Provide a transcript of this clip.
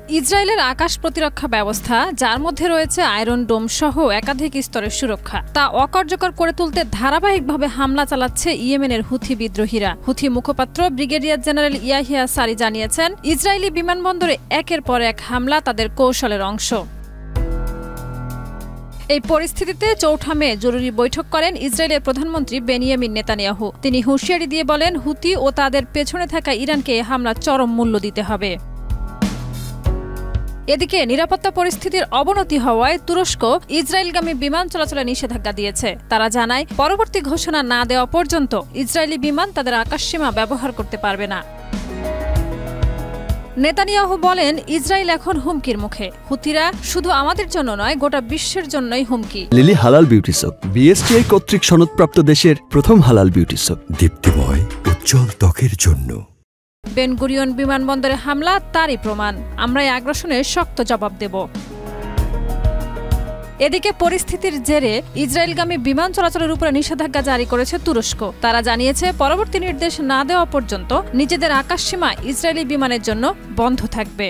ইসরায়েলের আকাশ প্রতিরক্ষা ব্যবস্থা, যার মধ্যে রয়েছে আয়রন ডোম সহ একাধিক স্তরের সুরক্ষা, তা অকার্যকর করে তুলতে ধারাবাহিকভাবে হামলা চালাচ্ছে ইয়েমেনের হুথি বিদ্রোহীরা। হুথি মুখপাত্র ব্রিগেডিয়ার জেনারেল ইয়াহিয়া সারি জানিয়েছেন, ইসরায়েলি বিমানবন্দরে একের পর এক হামলা তাদের কৌশলের অংশ। এই পরিস্থিতিতে ৪ মে জরুরি বৈঠক করেন ইসরায়েলের প্রধানমন্ত্রী বেনিয়ামিন নেতানিয়াহু। তিনি হুঁশিয়ারি দিয়ে বলেন, হুথি ও তাদের পেছনে থাকা ইরানকে এ হামলার চরম মূল্য দিতে হবে। এদিকে নিরাপত্তা পরিস্থিতির অবনতি হওয়ায় তুরস্ক ইসরায়েলগামী বিমান চলাচলে নিষেধাজ্ঞা দিয়েছে। তারা জানায়, পরবর্তী ঘোষণা না দেওয়া পর্যন্ত ইসরায়েলি বিমান তাদের আকাশসীমা ব্যবহার করতে পারবে না। নেতানিয়াহু বলেন, ইসরায়েল এখন হুমকির মুখে। হুথিরা শুধু আমাদের জন্য নয়, গোটা বিশ্বের জন্যই হুমকি। লিলি হালাল বিউটি সোপ, বিএসটিআই কর্তৃক সনদপ্রাপ্ত দেশের প্রথম হালাল বিউটি সোপ, দীপ্তিময় উজ্জ্বল ত্বকের জন্য। বেন গুরিয়ন বিমানবন্দরে হামলা তারই প্রমাণ। আমরা এই আগ্রাসনের শক্ত জবাব দেব। এদিকে পরিস্থিতির জেরে ইসরায়েলগামী বিমান চলাচলের উপরে নিষেধাজ্ঞা জারি করেছে তুরস্ক। তারা জানিয়েছে, পরবর্তী নির্দেশ না দেওয়া পর্যন্ত নিজেদের আকাশসীমা ইসরায়েলি বিমানের জন্য বন্ধ থাকবে।